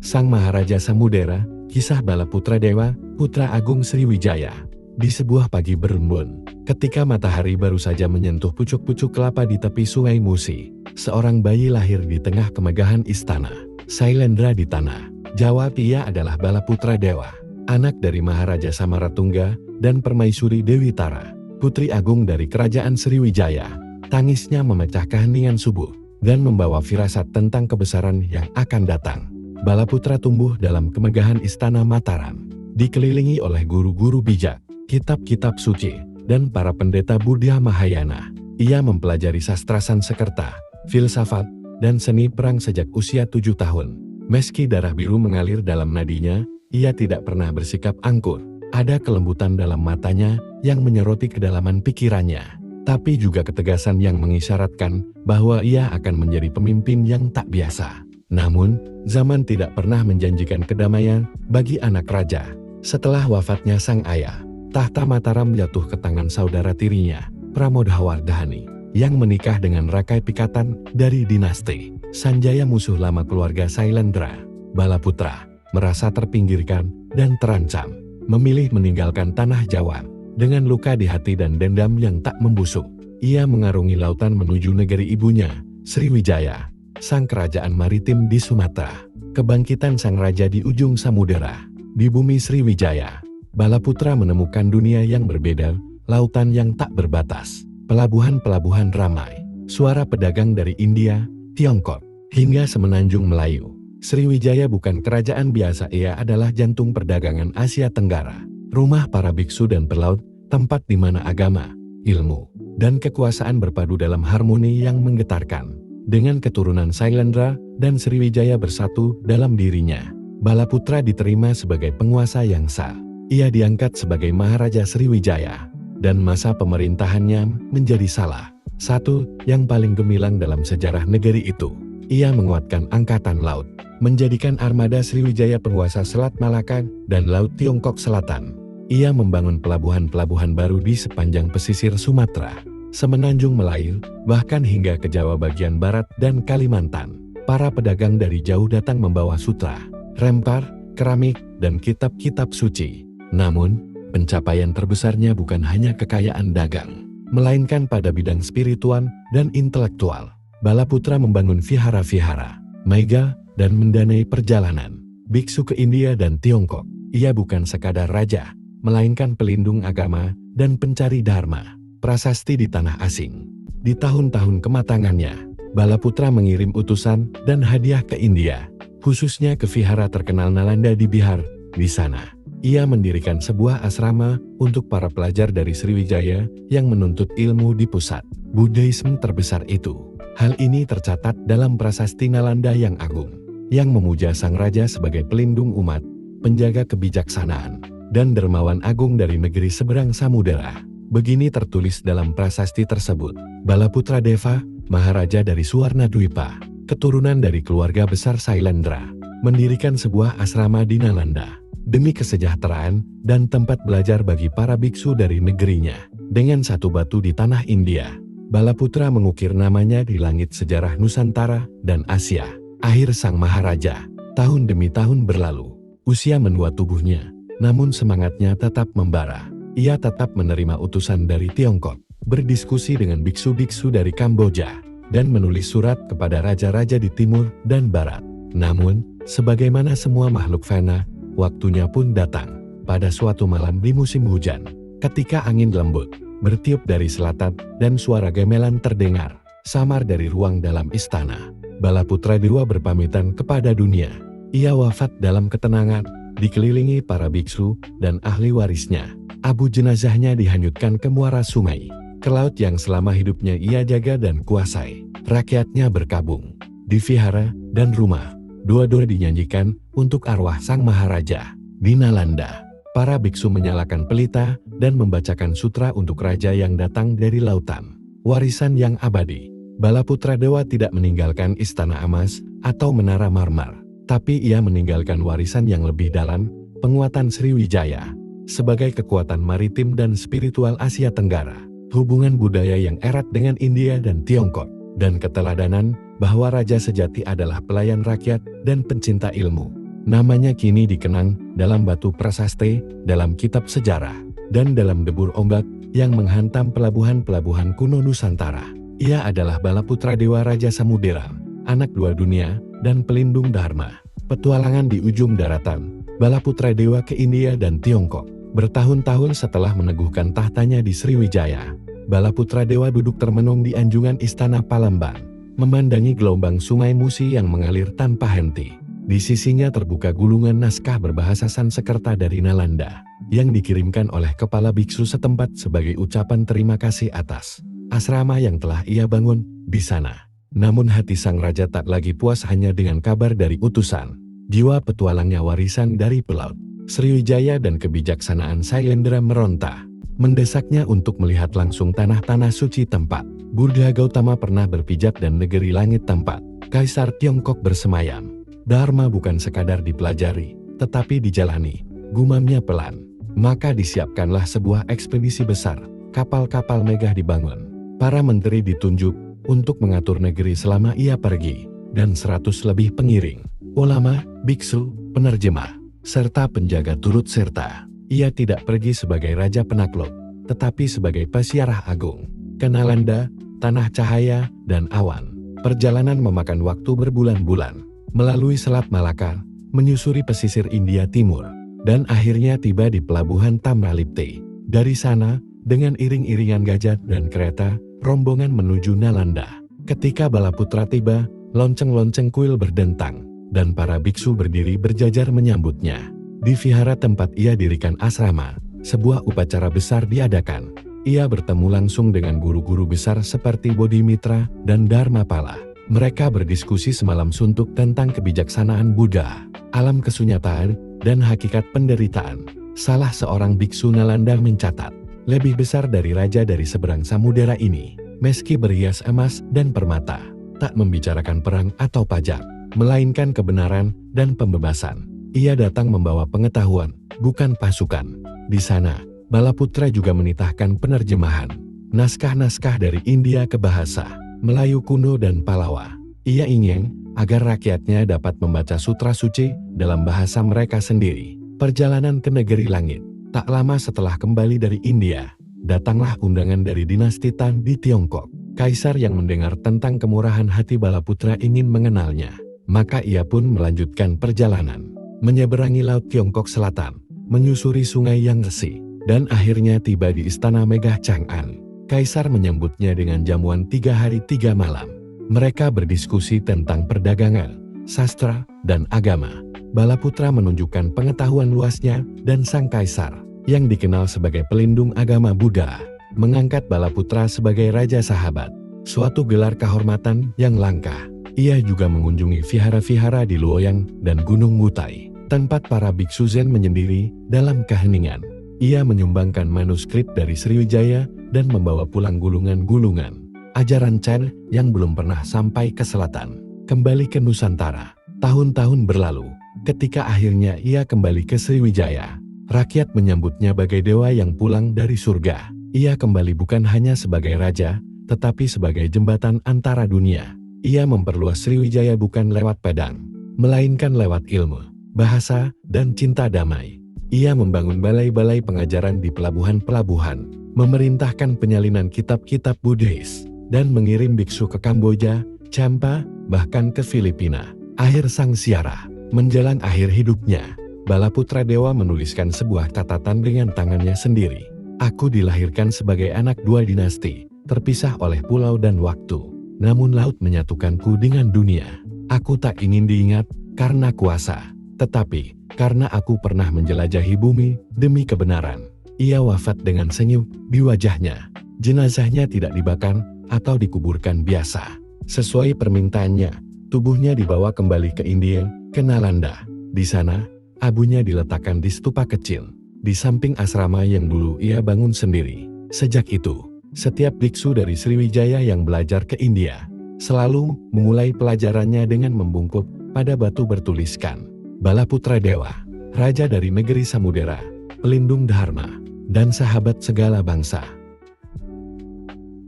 Sang Maharaja Samudera, kisah Balaputra Dewa, putra agung Sriwijaya. Di sebuah pagi berembun, ketika matahari baru saja menyentuh pucuk-pucuk kelapa di tepi sungai Musi, seorang bayi lahir di tengah kemegahan istana. Sailendra di tanah. Jawab, ia adalah Balaputra Dewa, anak dari Maharaja Samaratungga dan Permaisuri Dewi Tara, putri agung dari kerajaan Sriwijaya. Tangisnya memecah keheningan subuh dan membawa firasat tentang kebesaran yang akan datang. Balaputra tumbuh dalam kemegahan istana Mataram, dikelilingi oleh guru-guru bijak, kitab-kitab suci, dan para pendeta Buddha Mahayana. Ia mempelajari sastra Sanskerta, filsafat, dan seni perang sejak usia 7 tahun. Meski darah biru mengalir dalam nadinya, ia tidak pernah bersikap angkur. Ada kelembutan dalam matanya yang menyoroti kedalaman pikirannya, tapi juga ketegasan yang mengisyaratkan bahwa ia akan menjadi pemimpin yang tak biasa. Namun, zaman tidak pernah menjanjikan kedamaian bagi anak raja. Setelah wafatnya sang ayah, tahta Mataram jatuh ke tangan saudara tirinya, Pramodawardhani, yang menikah dengan Rakai Pikatan dari dinasti Sanjaya, musuh lama keluarga Sailendra. Balaputra merasa terpinggirkan dan terancam, memilih meninggalkan tanah Jawa. Dengan luka di hati dan dendam yang tak membusuk, ia mengarungi lautan menuju negeri ibunya, Sriwijaya, sang kerajaan maritim di Sumatera. Kebangkitan sang raja di ujung samudera. Di bumi Sriwijaya, Balaputra menemukan dunia yang berbeda, lautan yang tak berbatas, pelabuhan-pelabuhan ramai, suara pedagang dari India, Tiongkok, hingga semenanjung Melayu. Sriwijaya bukan kerajaan biasa, ia adalah jantung perdagangan Asia Tenggara, rumah para biksu dan pelaut, tempat di mana agama, ilmu, dan kekuasaan berpadu dalam harmoni yang menggetarkan. Dengan keturunan Sailendra dan Sriwijaya bersatu dalam dirinya, Balaputra diterima sebagai penguasa yang sah. Ia diangkat sebagai Maharaja Sriwijaya, dan masa pemerintahannya menjadi salah satu yang paling gemilang dalam sejarah negeri itu. Ia menguatkan angkatan laut, menjadikan armada Sriwijaya penguasa Selat Malaka dan Laut Tiongkok Selatan. Ia membangun pelabuhan-pelabuhan baru di sepanjang pesisir Sumatera, semenanjung Melayu, bahkan hingga ke Jawa bagian barat dan Kalimantan. Para pedagang dari jauh datang membawa sutra, rempar, keramik, dan kitab-kitab suci. Namun, pencapaian terbesarnya bukan hanya kekayaan dagang, melainkan pada bidang spiritual dan intelektual. Balaputra membangun vihara-vihara, mega, dan mendanai perjalanan biksu ke India dan Tiongkok. Ia bukan sekadar raja, melainkan pelindung agama dan pencari dharma, prasasti di tanah asing. Di tahun-tahun kematangannya, Balaputra mengirim utusan dan hadiah ke India, khususnya ke vihara terkenal Nalanda di Bihar. Di sana, ia mendirikan sebuah asrama untuk para pelajar dari Sriwijaya yang menuntut ilmu di pusat Buddhisme terbesar itu. Hal ini tercatat dalam prasasti Nalanda yang agung, yang memuja sang raja sebagai pelindung umat, penjaga kebijaksanaan, dan dermawan agung dari negeri seberang samudera. Begini tertulis dalam prasasti tersebut, Balaputra Deva, Maharaja dari Suwarnadwipa, keturunan dari keluarga besar Sailendra, mendirikan sebuah asrama di Nalanda, demi kesejahteraan dan tempat belajar bagi para biksu dari negerinya. Dengan satu batu di tanah India, Balaputra mengukir namanya di langit sejarah Nusantara dan Asia. Akhir sang Maharaja, tahun demi tahun berlalu, usia menua tubuhnya, namun semangatnya tetap membara. Ia tetap menerima utusan dari Tiongkok, berdiskusi dengan biksu-biksu dari Kamboja, dan menulis surat kepada raja-raja di timur dan barat. Namun, sebagaimana semua makhluk fana, waktunya pun datang. Pada suatu malam di musim hujan, ketika angin lembut bertiup dari selatan dan suara gamelan terdengar samar dari ruang dalam istana, Balaputra Dewa berpamitan kepada dunia. Ia wafat dalam ketenangan, dikelilingi para biksu dan ahli warisnya. Abu jenazahnya dihanyutkan ke muara sungai, ke laut yang selama hidupnya ia jaga dan kuasai. Rakyatnya berkabung di vihara dan rumah. Dua-dua dinyanyikan untuk arwah sang Maharaja. Di Nalanda, para biksu menyalakan pelita dan membacakan sutra untuk raja yang datang dari lautan. Warisan yang abadi. Balaputra Dewa tidak meninggalkan istana emas atau menara marmer, tapi ia meninggalkan warisan yang lebih dalam, penguatan Sriwijaya sebagai kekuatan maritim dan spiritual Asia Tenggara, hubungan budaya yang erat dengan India dan Tiongkok, dan keteladanan bahwa raja sejati adalah pelayan rakyat dan pencinta ilmu. Namanya kini dikenang dalam batu prasasti, dalam kitab sejarah, dan dalam debur ombak yang menghantam pelabuhan-pelabuhan kuno Nusantara. Ia adalah Balaputra Dewa Raja Samudera, anak dua dunia, dan pelindung Dharma. Petualangan di ujung daratan, Balaputra Dewa ke India dan Tiongkok. Bertahun-tahun setelah meneguhkan tahtanya di Sriwijaya, Balaputra Dewa duduk termenung di anjungan Istana Palembang, memandangi gelombang sungai Musi yang mengalir tanpa henti. Di sisinya terbuka gulungan naskah berbahasa Sanskerta dari Nalanda, yang dikirimkan oleh kepala biksu setempat sebagai ucapan terima kasih atas asrama yang telah ia bangun di sana. Namun hati sang raja tak lagi puas hanya dengan kabar dari utusan. Jiwa petualangnya warisan dari pelaut Sriwijaya dan kebijaksanaan Sailendra meronta, mendesaknya untuk melihat langsung tanah-tanah suci tempat Buddha Gautama pernah berpijak dan negeri langit tempat Kaisar Tiongkok bersemayam. Dharma bukan sekadar dipelajari, tetapi dijalani, gumamnya pelan. Maka disiapkanlah sebuah ekspedisi besar, kapal-kapal megah dibangun. Para menteri ditunjuk untuk mengatur negeri selama ia pergi, dan 100 lebih pengiring, ulama, biksu, penerjemah, serta penjaga turut serta. Ia tidak pergi sebagai raja penakluk, tetapi sebagai peziarah agung. Ke Nalanda, tanah cahaya, dan awan. Perjalanan memakan waktu berbulan-bulan. Melalui Selat Malaka, menyusuri pesisir India Timur, dan akhirnya tiba di pelabuhan Tamralipte. Dari sana, dengan iring-iringan gajah dan kereta, rombongan menuju Nalanda. Ketika Balaputra tiba, lonceng-lonceng kuil berdentang, dan para biksu berdiri berjajar menyambutnya. Di vihara tempat ia dirikan asrama, sebuah upacara besar diadakan. Ia bertemu langsung dengan guru-guru besar seperti Bodhimitra dan Dharmapala. Mereka berdiskusi semalam suntuk tentang kebijaksanaan Buddha, alam kesunyataan, dan hakikat penderitaan. Salah seorang biksu Nalanda mencatat, lebih besar dari raja dari seberang samudera ini, meski berhias emas dan permata, tak membicarakan perang atau pajak, melainkan kebenaran dan pembebasan. Ia datang membawa pengetahuan, bukan pasukan. Di sana, Balaputra juga menitahkan penerjemahan naskah-naskah dari India ke bahasa Melayu kuno dan Palawa. Ia ingin agar rakyatnya dapat membaca sutra suci dalam bahasa mereka sendiri. Perjalanan ke negeri langit. Tak lama setelah kembali dari India, datanglah undangan dari dinasti Tang di Tiongkok. Kaisar yang mendengar tentang kemurahan hati Balaputra ingin mengenalnya. Maka ia pun melanjutkan perjalanan, menyeberangi Laut Tiongkok Selatan, menyusuri sungai Yangtze, dan akhirnya tiba di Istana Megah Chang'an. Kaisar menyambutnya dengan jamuan 3 hari 3 malam. Mereka berdiskusi tentang perdagangan, sastra, dan agama. Balaputra menunjukkan pengetahuan luasnya, dan sang kaisar, yang dikenal sebagai pelindung agama Buddha, mengangkat Balaputra sebagai Raja Sahabat, suatu gelar kehormatan yang langka. Ia juga mengunjungi vihara-vihara di Luoyang dan Gunung Mutai, tempat para biksu Zen menyendiri dalam keheningan. Ia menyumbangkan manuskrip dari Sriwijaya dan membawa pulang gulungan-gulungan ajaran Chan yang belum pernah sampai ke selatan. Kembali ke Nusantara. Tahun-tahun berlalu, ketika akhirnya ia kembali ke Sriwijaya, rakyat menyambutnya bagai dewa yang pulang dari surga. Ia kembali bukan hanya sebagai raja, tetapi sebagai jembatan antara dunia. Ia memperluas Sriwijaya bukan lewat pedang, melainkan lewat ilmu, bahasa, dan cinta damai. Ia membangun balai-balai pengajaran di pelabuhan-pelabuhan, memerintahkan penyalinan kitab-kitab Buddhis, dan mengirim biksu ke Kamboja, Champa, bahkan ke Filipina. Akhir sang siara, menjelang akhir hidupnya, Balaputra Dewa menuliskan sebuah catatan dengan tangannya sendiri. Aku dilahirkan sebagai anak dua dinasti, terpisah oleh pulau dan waktu. Namun laut menyatukanku dengan dunia. Aku tak ingin diingat karena kuasa, tetapi karena aku pernah menjelajahi bumi demi kebenaran. Ia wafat dengan senyum di wajahnya. Jenazahnya tidak dibakar atau dikuburkan biasa. Sesuai permintaannya, tubuhnya dibawa kembali ke India, ke Nalanda. Di sana, abunya diletakkan di stupa kecil, di samping asrama yang dulu ia bangun sendiri. Sejak itu, setiap biksu dari Sriwijaya yang belajar ke India, selalu memulai pelajarannya dengan membungkuk pada batu bertuliskan Balaputra Dewa, Raja dari negeri Samudera, pelindung Dharma, dan sahabat segala bangsa.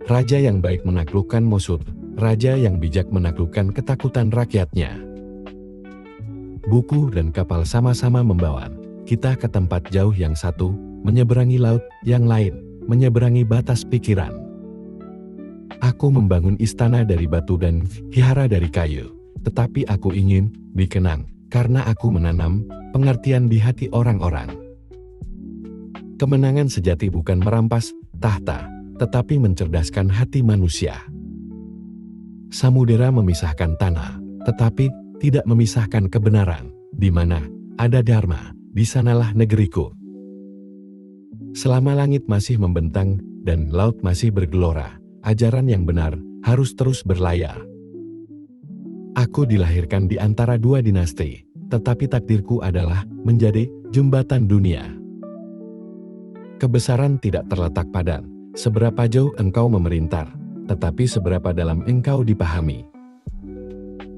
Raja yang baik menaklukkan musuh, raja yang bijak menaklukkan ketakutan rakyatnya. buku dan kapal sama-sama membawa kita ke tempat jauh yang satu, menyeberangi laut yang lain, menyeberangi batas pikiran. Aku membangun istana dari batu dan vihara dari kayu, tetapi aku ingin dikenang karena aku menanam pengertian di hati orang-orang. Kemenangan sejati bukan merampas tahta, tetapi mencerdaskan hati manusia. Samudera memisahkan tanah, tetapi tidak memisahkan kebenaran. Di mana ada dharma, di sanalah negeriku. Selama langit masih membentang dan laut masih bergelora, ajaran yang benar harus terus berlayar. Aku dilahirkan di antara dua dinasti, tetapi takdirku adalah menjadi jembatan dunia. Kebesaran tidak terletak pada seberapa jauh engkau memerintah, tetapi seberapa dalam engkau dipahami.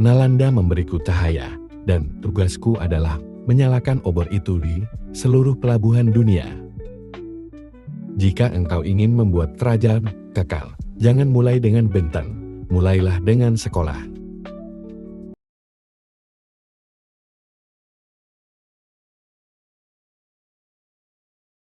Nalanda memberiku cahaya, dan tugasku adalah menyalakan obor itu di seluruh pelabuhan dunia. Jika engkau ingin membuat kerajaan kekal, jangan mulai dengan benteng, mulailah dengan sekolah.